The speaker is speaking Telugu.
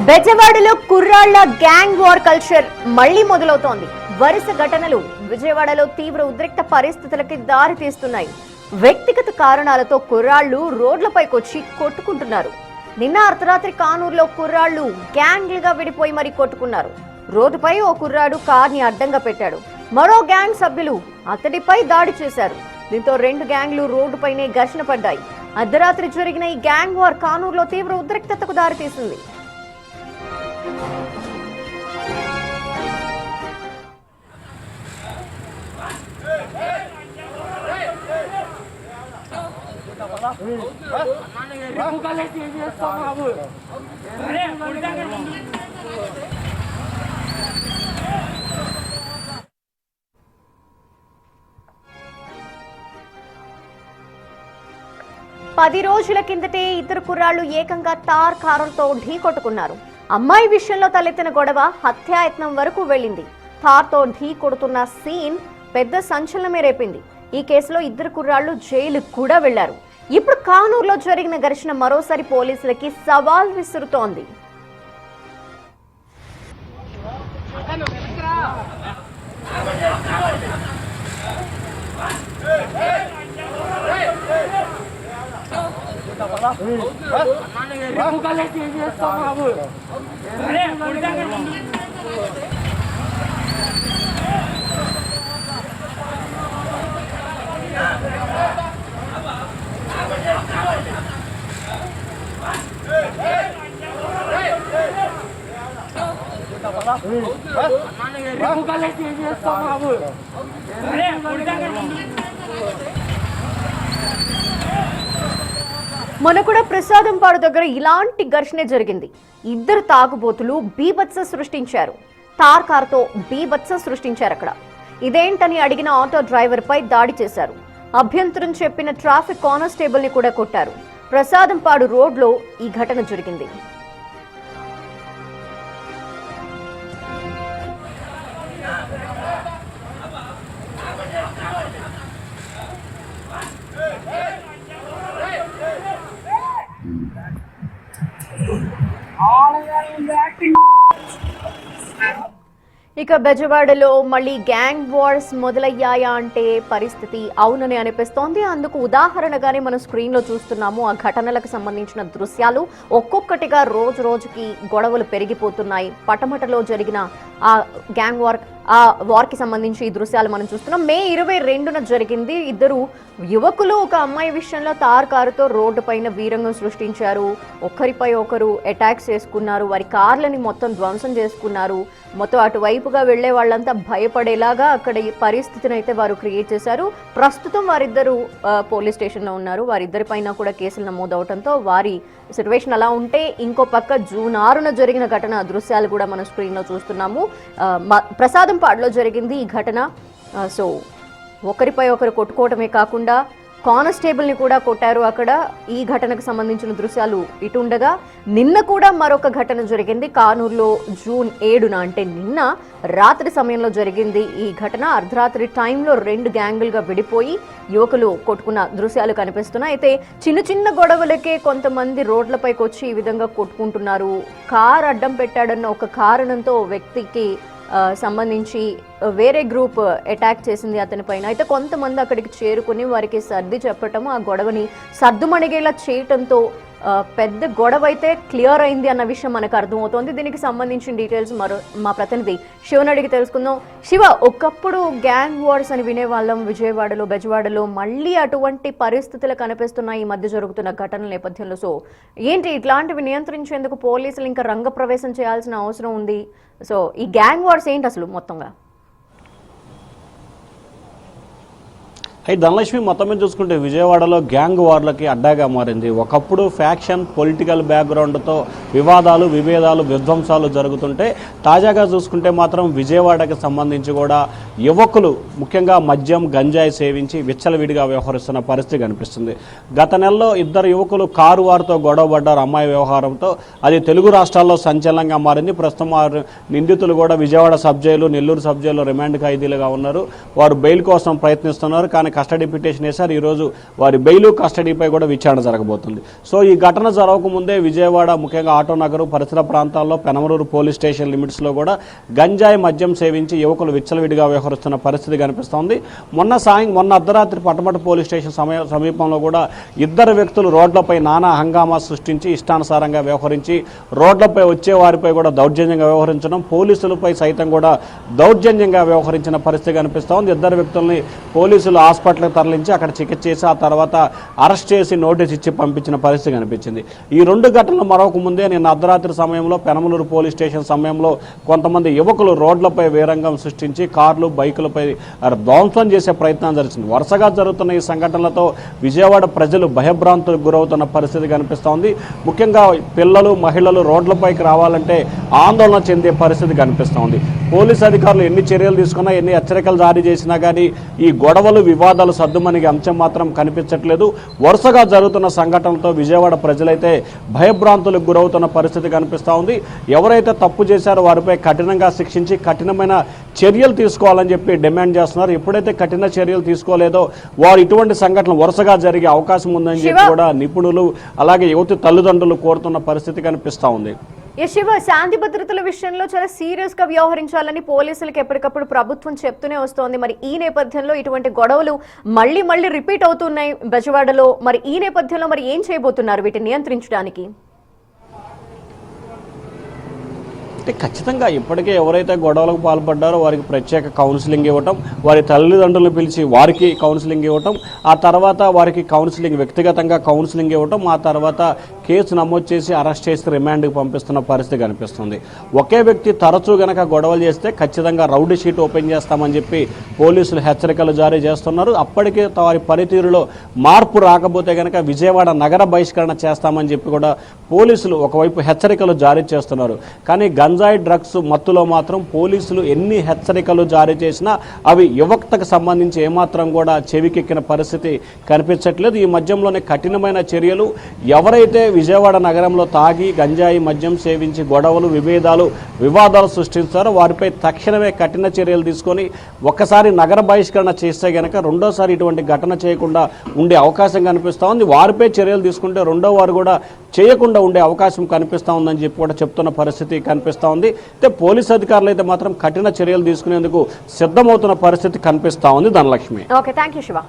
బెజవాడలో కుర్రాళ్ల గ్యాంగ్ వార్ కల్చర్ మళ్లీ మొదలవుతోంది. వరుస ఘటనలు విజయవాడలో తీవ్ర ఉద్రిక్త పరిస్థితులకి దారి తీస్తున్నాయి. వ్యక్తిగత కారణాలతో కుర్రాళ్లు రోడ్లపైకొచ్చి కొట్టుకుంటున్నారు. నిన్న అర్ధరాత్రి కానూరులో కుర్రాళ్లు గ్యాంగ్లుగా విడిపోయి మరీ కొట్టుకున్నారు. రోడ్డుపై ఓ కుర్రాడు కార్ని అడ్డంగా పెట్టాడు. మరో గ్యాంగ్ సభ్యులు అతడిపై దాడి చేశారు. దీంతో రెండు గ్యాంగ్లు రోడ్డుపైనే ఘర్షణ పడ్డాయి. అర్ధరాత్రి జరిగిన ఈ గ్యాంగ్ వార్ కానూరులో తీవ్ర ఉద్రిక్తతకు దారితీసింది. పది రోజుల కిందటే ఇద్దరు కుర్రాళ్లు ఏకంగా తార్ కారులతో ఢీకొట్టుకున్నారు. అమ్మాయి విషయంలో తలెత్తిన గొడవ హత్యాయత్నం వరకు వెళ్లింది. తార్తో ఢీ కొడుతున్న సీన్ పెద్ద సంచలనమే రేపింది. ఈ కేసులో ఇద్దరు కుర్రాళ్లు జైలుకు కూడా వెళ్లారు. ఇప్పుడు కానూరులో జరిగిన ఘర్షణ మరోసారి పోలీసులకి సవాల్ విసురుతోంది. మొన్న కూడా ప్రసాదంపాడు దగ్గర ఇలాంటి ఘర్షణ జరిగింది. ఇద్దరు తాగుబోతులు బీభత్స సృష్టించారు. తార్ కారుతో బీభత్స సృష్టించారు. అక్కడ ఇదేంటని అడిగిన ఆటో డ్రైవర్ పై దాడి చేశారు. అభ్యంతరం చెప్పిన ట్రాఫిక్ కానిస్టేబుల్ ని కూడా కొట్టారు. ప్రసాదంపాడు రోడ్లో ఈ ఘటన జరిగింది. ఇక బెజవాడలో మళ్ళీ గ్యాంగ్ వార్స్ మొదలయ్యాయా అంటే పరిస్థితి అవునని అనిపిస్తోంది. అందుకు ఉదాహరణగానే మనం స్క్రీన్ లో చూస్తున్నాము. ఆ ఘటనలకు సంబంధించిన దృశ్యాలు ఒక్కొక్కటిగా రోజు రోజుకి గొడవలు పెరిగిపోతున్నాయి. పటమటలో జరిగిన ఆ గ్యాంగ్ వార్ కి సంబంధించి ఈ దృశ్యాలు మనం చూస్తున్నాం. మే 22న జరిగింది. ఇద్దరు యువకులు ఒక అమ్మాయి విషయంలో తార్ కారుతో రోడ్డు పైన వీరంగం సృష్టించారు. ఒకరిపై ఒకరు అటాక్స్ చేసుకున్నారు. వారి కార్లని మొత్తం ధ్వంసం చేసుకున్నారు. మొత్తం అటువైపుగా వెళ్లే వాళ్ళంతా భయపడేలాగా అక్కడ ఈ పరిస్థితిని అయితే వారు క్రియేట్ చేశారు. ప్రస్తుతం వారిద్దరు పోలీస్ స్టేషన్ లో ఉన్నారు. వారిద్దరి పైన కూడా కేసులు నమోదవడంతో వారి సిచ్యువేషన్ అలా ఉంటే, ఇంకో పక్క జూన్ 6న జరిగిన ఘటన దృశ్యాలు కూడా మనం స్క్రీన్ లో చూస్తున్నాము. ప్రసాదంపాడులో జరిగింది ఈ ఘటన. సో ఒకరిపై ఒకరు కొట్టుకోవటమే కాకుండా కానిస్టేబుల్ ని కూడా కొట్టారు. అక్కడ ఈ ఘటనకు సంబంధించిన దృశ్యాలు ఇటుండగా, నిన్న కూడా మరొక ఘటన జరిగింది కానూరులో. జూన్ 7న అంటే నిన్న రాత్రి సమయంలో జరిగింది ఈ ఘటన. అర్ధరాత్రి టైంలో రెండు గ్యాంగులుగా విడిపోయి యువకులు కొట్టుకున్న దృశ్యాలు కనిపిస్తున్నాయి. అయితే చిన్న చిన్న గొడవలకే కొంతమంది రోడ్లపైకి వచ్చి ఈ విధంగా కొట్టుకుంటున్నారు. కార్ అడ్డం పెట్టాడన్న ఒక కారణంతో వ్యక్తికి సంబంధించి వేరే గ్రూప్ అటాక్ చేసింది అతని పైన. అయితే కొంతమంది అక్కడికి చేరుకుని వారికి సర్ది చెప్పటము, ఆ గొడవని సర్దుమణిగేలా చేయటంతో పెద్ద గొడవ అయితే క్లియర్ అయింది అన్న విషయం మనకు అర్థమవుతోంది. దీనికి సంబంధించిన డీటెయిల్స్ మా ప్రతినిధి శివన్ అడిగి తెలుసుకుందాం. శివ, ఒకప్పుడు గ్యాంగ్ వార్స్ అని వినేవాళ్ళం విజయవాడలో, బెజవాడలో. మళ్ళీ అటువంటి పరిస్థితులు కనిపిస్తున్నాయి ఈ మధ్య జరుగుతున్న ఘటనల నేపథ్యంలో. సో ఏంటి, ఇట్లాంటివి నియంత్రించేందుకు పోలీసులు ఇంకా రంగప్రవేశం చేయాల్సిన అవసరం ఉంది. సో ఈ గ్యాంగ్ వార్స్ ఏంటి అసలు మొత్తంగా? అయితే ధనలక్ష్మి, మొత్తం మీద చూసుకుంటే విజయవాడలో గ్యాంగ్ వార్లకి అడ్డాగా మారింది. ఒకప్పుడు ఫ్యాక్షన్, పొలిటికల్ బ్యాక్గ్రౌండ్తో వివాదాలు, విధ్వంసాలు జరుగుతుంటే, తాజాగా చూసుకుంటే మాత్రం విజయవాడకి సంబంధించి కూడా యువకులు ముఖ్యంగా మద్యం గంజాయి సేవించి విచ్చలవిడిగా వ్యవహరిస్తున్న పరిస్థితి కనిపిస్తుంది. గత నెలలో ఇద్దరు యువకులు కారు వారితో గొడవపడ్డారు అమ్మాయి వ్యవహారంతో. అది తెలుగు రాష్ట్రాల్లో సంచలనంగా మారింది. ప్రస్తుతం నిందితులు కూడా Vijayawada sub jail, Nellore sub jail remand ఖైదీలుగా ఉన్నారు. వారు బెయిల్ కోసం ప్రయత్నిస్తున్నారు. కానీ కస్టడీ పిటిషన్ వేశారు. ఈరోజు వారి బెయిల్ కస్టడీపై కూడా విచారణ జరగబోతుంది. సో ఈ ఘటన జరగకముందే విజయవాడ ముఖ్యంగా ఆటోనగర్ పరిసర ప్రాంతాల్లో పెనమలూరు పోలీస్ స్టేషన్ లిమిట్స్లో కూడా గంజాయి మద్యం సేవించి యువకులు విచ్చలవిడిగా వ్యవహరిస్తున్న పరిస్థితి కనిపిస్తోంది. మొన్న అర్ధరాత్రి పటమట పోలీస్ స్టేషన్ సమీపంలో కూడా ఇద్దరు వ్యక్తులు రోడ్లపై నానా హంగామా సృష్టించి ఇష్టానుసారంగా వ్యవహరించి రోడ్లపై వచ్చే వారిపై కూడా దౌర్జన్యంగా వ్యవహరించడం, పోలీసులపై సైతం కూడా దౌర్జన్యంగా వ్యవహరించిన పరిస్థితి కనిపిస్తోంది. ఇద్దరు వ్యక్తుల్ని పోలీసులు హాస్పిటల్కి తరలించి అక్కడ చికిత్స చేసి ఆ తర్వాత అరెస్ట్ చేసి నోటీస్ ఇచ్చి పంపించిన పరిస్థితి కనిపించింది. ఈ రెండు ఘటనలు మరొక ముందే నిన్న అర్ధరాత్రి సమయంలో పెనమలూరు పోలీస్ స్టేషన్ సమయంలో కొంతమంది యువకులు రోడ్లపై వీరంగం సృష్టించి కార్లు బైకులపై ధ్వంసం చేసే ప్రయత్నం జరిగింది. వరుసగా జరుగుతున్న ఈ సంఘటనలతో విజయవాడ ప్రజలు భయభ్రాంతులకు గురవుతున్న పరిస్థితి కనిపిస్తోంది. ముఖ్యంగా పిల్లలు మహిళలు రోడ్లపైకి రావాలంటే ఆందోళన చెందే పరిస్థితి కనిపిస్తోంది. పోలీసు అధికారులు ఎన్ని చర్యలు తీసుకున్నా, ఎన్ని హెచ్చరికలు జారీ చేసినా కానీ ఈ గొడవలు వివాదాలు సద్దుమణిగే అంశం మాత్రం కనిపించట్లేదు. వరుసగా జరుగుతున్న సంఘటనలతో విజయవాడ ప్రజలైతే భయభ్రాంతులకు గురవుతున్న పరిస్థితి కనిపిస్తూ ఉంది. ఎవరైతే తప్పు చేశారో వారిపై కఠినంగా శిక్షించి కఠినమైన చర్యలు తీసుకోవాలని చెప్పి డిమాండ్ చేస్తున్నారు. ఎప్పుడైతే కఠిన చర్యలు తీసుకోలేదో వారు ఇటువంటి సంఘటనలు వరుసగా జరిగే అవకాశం ఉందని చెప్పి కూడా నిపుణులు అలాగే యువతి తల్లిదండ్రులు కోరుతున్న పరిస్థితి కనిపిస్తూ ఉంది. శివ, శాంతి భద్రతల విషయంలో చాలా సీరియస్ గా వ్యవహరించాలని పోలీసులకు ఎప్పటికప్పుడు ప్రభుత్వం చెప్తూనే వస్తోంది. మరి ఈ నేపథ్యంలో ఇటువంటి గొడవలు మళ్ళీ రిపీట్ అవుతున్నాయి బెజవాడలో. మరి ఈ నేపథ్యంలో మరి ఏం చేయబోతున్నారు వీటిని నియంత్రించడానికి? అంటే ఖచ్చితంగా ఇప్పటికే ఎవరైతే గొడవలకు పాల్పడ్డారో వారికి ప్రత్యేక కౌన్సిలింగ్ ఇవ్వటం, వారి తల్లిదండ్రులను పిలిచి వారికి కౌన్సిలింగ్ ఇవ్వటం, ఆ తర్వాత వారికి కౌన్సిలింగ్ వ్యక్తిగతంగా కౌన్సిలింగ్ ఇవ్వటం, ఆ తర్వాత కేసు నమోదు చేసి అరెస్ట్ చేసి రిమాండ్కి పంపిస్తున్న పరిస్థితి కనిపిస్తుంది. ఒకే వ్యక్తి తరచూ గనక గొడవలు చేస్తే ఖచ్చితంగా రౌడీ షీట్ ఓపెన్ చేస్తామని చెప్పి పోలీసులు హెచ్చరికలు జారీ చేస్తున్నారు. అప్పటికే వారి పనితీరులో మార్పు రాకపోతే గనక విజయవాడ నగర బహిష్కరణ చేస్తామని చెప్పి కూడా పోలీసులు ఒకవైపు హెచ్చరికలు జారీ చేస్తున్నారు. కానీ గంజాయి డ్రగ్స్ మత్తులో మాత్రం పోలీసులు ఎన్ని హెచ్చరికలు జారీ చేసినా అవి యువతకు సంబంధించి ఏమాత్రం కూడా చెవికెక్కిన పరిస్థితి కనిపించట్లేదు. ఈ మధ్యంలోనే కఠినమైన చర్యలు, ఎవరైతే విజయవాడ నగరంలో తాగి గంజాయి మద్యం సేవించి గొడవలు వివాదాలు సృష్టిస్తారో వారిపై తక్షణమే కఠిన చర్యలు తీసుకొని ఒక్కసారి నగర బహిష్కరణ చేస్తే గనక రెండోసారి ఇటువంటి ఘటన చేయకుండా ఉండే అవకాశం కనిపిస్తూ ఉంది. వారిపై చర్యలు తీసుకుంటే రెండో వారు కూడా చేయకుండా ఉండే అవకాశం కనిపిస్తూ ఉందని చెప్పి కూడా చెప్తున్న పరిస్థితి కనిపిస్తూ ఉంది. అయితే పోలీసు అధికారులు అయితే మాత్రం కఠిన చర్యలు తీసుకునేందుకు సిద్ధమవుతున్న పరిస్థితి కనిపిస్తూ ఉంది. Dhanalakshmi. Okay, thank you Shiva.